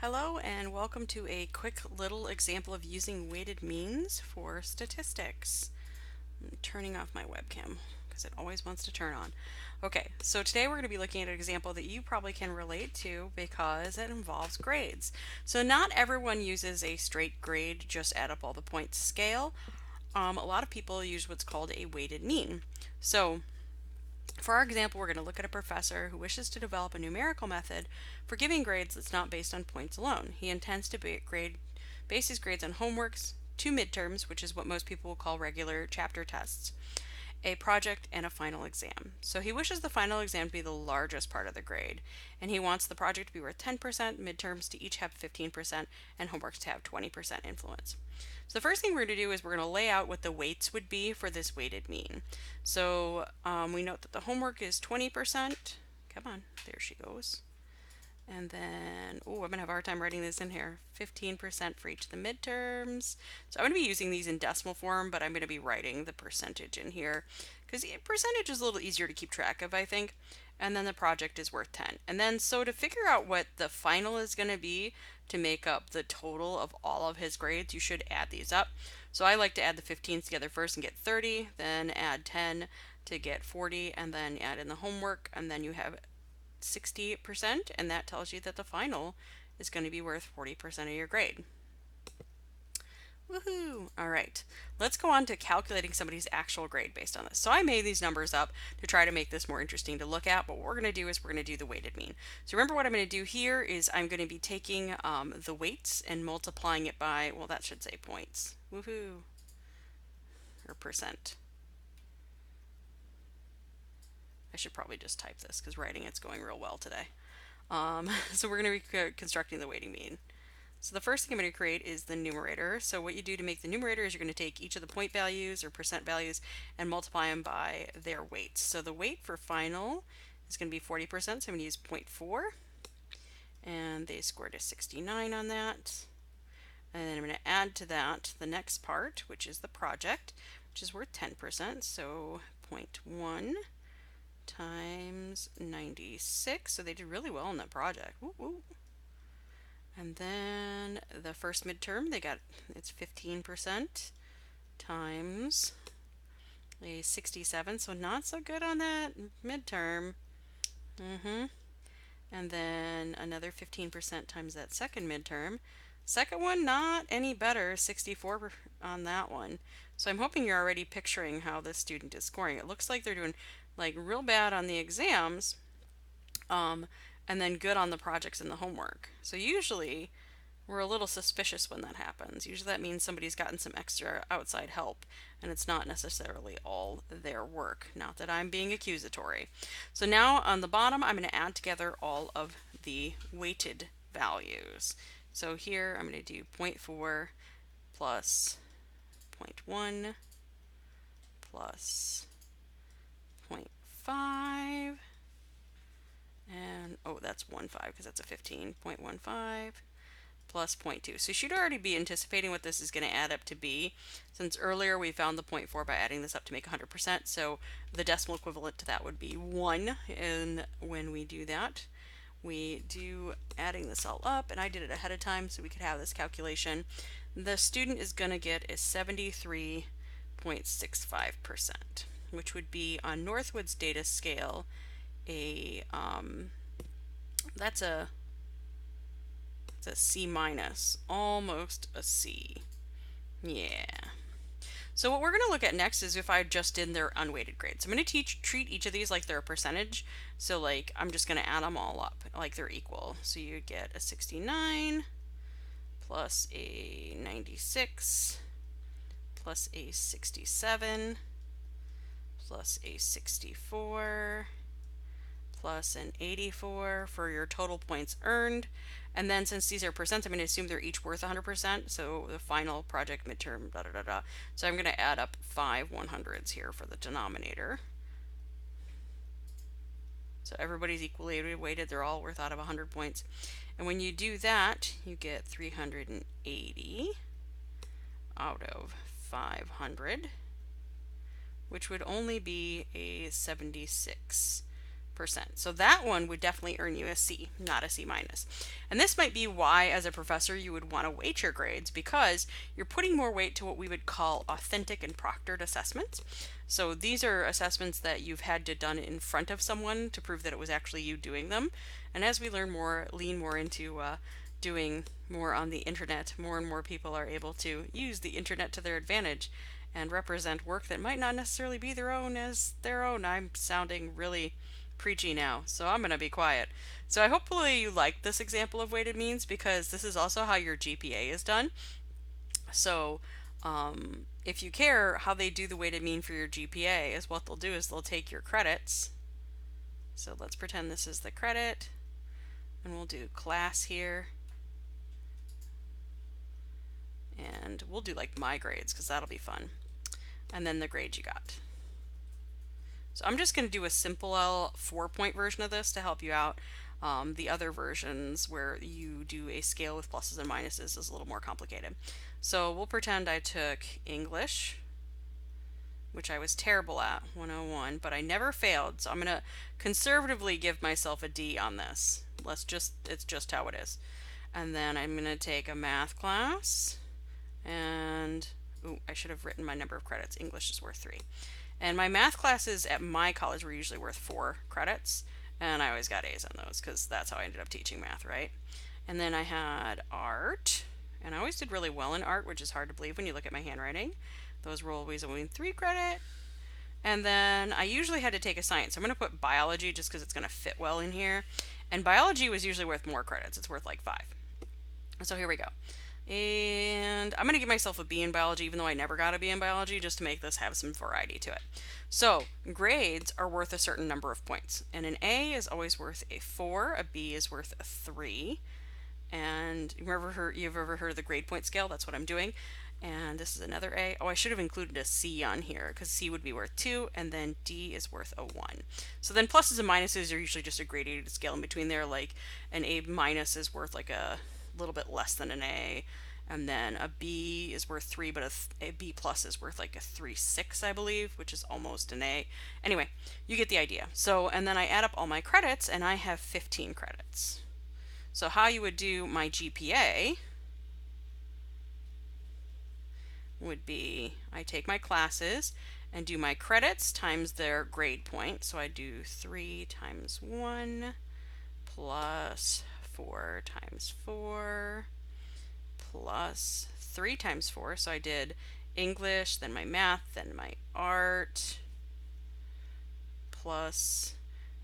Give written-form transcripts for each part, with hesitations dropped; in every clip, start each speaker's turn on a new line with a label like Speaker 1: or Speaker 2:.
Speaker 1: Hello and welcome to a quick little example of using weighted means for statistics. I'm turning off my webcam because it always wants to turn on. Okay, so today we're going to be looking at an example that you probably can relate to because it involves grades. So not everyone uses a straight grade, just add up all the points scale. A lot of people use what's called a weighted mean. So for our example, we're going to look at a professor who wishes to develop a numerical method for giving grades that's not based on points alone. He intends to base his grades on homeworks, two midterms, which is what most people will call regular chapter tests, a project, and a final exam. So he wishes the final exam to be the largest part of the grade, and he wants the project to be worth 10%, midterms to each have 15%, and homeworks to have 20% influence. So the first thing we're going to do is we're going to lay out what the weights would be for this weighted mean. So we note that the homework is 20%. Come on, there she goes. And then, oh, I'm going to have a hard time writing this in here. 15% for each of the midterms. So I'm going to be using these in decimal form, but I'm going to be writing the percentage in here because the percentage is a little easier to keep track of, I think. And then the project is worth 10. And then, so to figure out what the final is going to be to make up the total of all of his grades, you should add these up. So I like to add the 15s together first and get 30, then add 10 to get 40, and then add in the homework, and then you have 60%, and that tells you that the final is going to be worth 40% of your grade. Woohoo! All right, let's go on to calculating somebody's actual grade based on this. So I made these numbers up to try to make this more interesting to look at, but what we're going to do is we're going to do the weighted mean. So remember what I'm going to do here is I'm going to be taking the weights and multiplying it by, well, that should say points. Woohoo! Or percent. I should probably just type this because writing it's going real well today. So we're going to be constructing the weighting mean. So the first thing I'm going to create is the numerator. So what you do to make the numerator is you're going to take each of the point values or percent values and multiply them by their weights. So the weight for final is going to be 40%, so I'm going to use 0.4. And they scored a 69 on that. And then I'm going to add to that the next part, which is the project, which is worth 10%. So 0.1 times 96. So they did really well in that project. Woo woo. And then the first midterm, it's 15% times a 67. So not so good on that midterm. And then another 15% times that second midterm. Second one, not any better, 64 on that one. So I'm hoping you're already picturing how this student is scoring. It looks like they're doing like real bad on the exams, and then good on the projects and the homework. So usually we're a little suspicious when that happens. Usually that means somebody's gotten some extra outside help and it's not necessarily all their work. Not that I'm being accusatory. So now on the bottom, I'm going to add together all of the weighted values. So here I'm going to do 0.4 plus 0.1 plus 0.5, and oh, that's 1.5 because that's a 15, 0.15 plus 0.2. So you should already be anticipating what this is going to add up to be, since earlier we found the 0.4 by adding this up to make 100%. So the decimal equivalent to that would be 1. And when we do that, we do adding this all up, and I did it ahead of time so we could have this calculation. The student is going to get a 73.65%, which would be on Northwood's data scale a that's a C minus, almost a C. Yeah. So what we're going to look at next is if I just did their unweighted grades. I'm going to treat each of these like they're a percentage. So like I'm just going to add them all up like they're equal. So you get a 69 plus a 96 plus a 67 plus a 64 plus an 84 for your total points earned. And then since these are percents, I'm going to assume they're each worth 100%. So the final project midterm, da da da da. So I'm going to add up 5 100s here for the denominator. So everybody's equally weighted. They're all worth out of 100 points. And when you do that, you get 380 out of 500, which would only be a 76% So that one would definitely earn you a C, not a C minus. And this might be why, as a professor, you would want to weight your grades, because you're putting more weight to what we would call authentic and proctored assessments. So these are assessments that you've had to done in front of someone to prove that it was actually you doing them. And as we learn more, lean more into doing more on the internet, more and more people are able to use the internet to their advantage and represent work that might not necessarily be their own as their own. I'm sounding really preachy now, so I'm going to be quiet. So I hopefully you like this example of weighted means, because this is also how your GPA is done. So if you care, how they do the weighted mean for your GPA is what they'll do is they'll take your credits. So let's pretend this is the credit, and we'll do class here. And we'll do like my grades, because that'll be fun. And then the grade you got. So I'm just going to do a simple 4-point version of this to help you out. The other versions where you do a scale with pluses and minuses is a little more complicated. So we'll pretend I took English, which I was terrible at, 101, but I never failed. So I'm going to conservatively give myself a D on this. It's just how it is. And then I'm going to take a math class, and I should have written my number of credits. English is worth 3. And my math classes at my college were usually worth 4 credits, and I always got A's on those because that's how I ended up teaching math, right? And then I had art, and I always did really well in art, which is hard to believe when you look at my handwriting. Those were always only 3 credit. And then I usually had to take a science. I'm going to put biology just because it's going to fit well in here. And biology was usually worth more credits. It's worth like 5. So here we go. And I'm going to give myself a B in biology, even though I never got a B in biology, just to make this have some variety to it. So grades are worth a certain number of points, and an A is always worth a 4, a B is worth a 3, and you've ever heard of the grade point scale? That's what I'm doing. And this is another A. Oh, I should have included a C on here, because C would be worth 2, and then D is worth a 1. So then pluses and minuses are usually just a gradated scale in between there, like an A minus is worth like a little bit less than an A, and then a B is worth 3, but a B plus is worth like a 3.6, I believe, which is almost an A. Anyway, you get the idea. So, and then I add up all my credits, and I have 15 credits. So how you would do my GPA would be, I take my classes and do my credits times their grade point. So I do 3 times 1 plus 4 times 4 plus 3 times 4. So I did English, then my math, then my art, plus,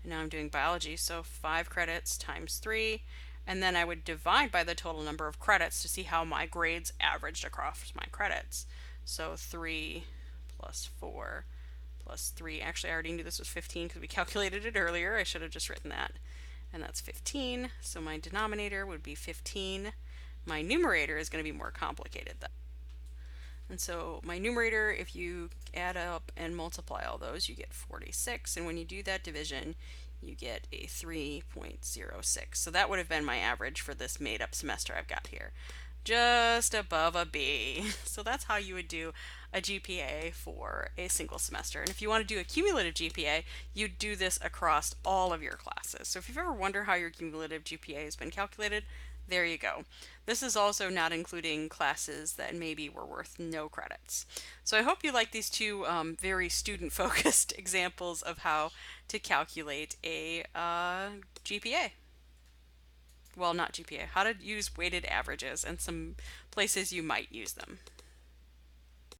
Speaker 1: and now I'm doing biology, so 5 credits times 3. And then I would divide by the total number of credits to see how my grades averaged across my credits. So 3 plus 4 plus 3. Actually, I already knew this was 15 because we calculated it earlier. I should have just written that. And that's 15. So my denominator would be 15. My numerator is going to be more complicated though. And so my numerator, if you add up and multiply all those, you get 46. And when you do that division, you get a 3.06. So that would have been my average for this made up semester I've got here. Just above a B. So that's how you would do a GPA for a single semester. And if you want to do a cumulative GPA, you do this across all of your classes. So if you've ever wondered how your cumulative GPA has been calculated, there you go. This is also not including classes that maybe were worth no credits. So I hope you like these two very student-focused examples of how to calculate a GPA. Well, not GPA, how to use weighted averages and some places you might use them.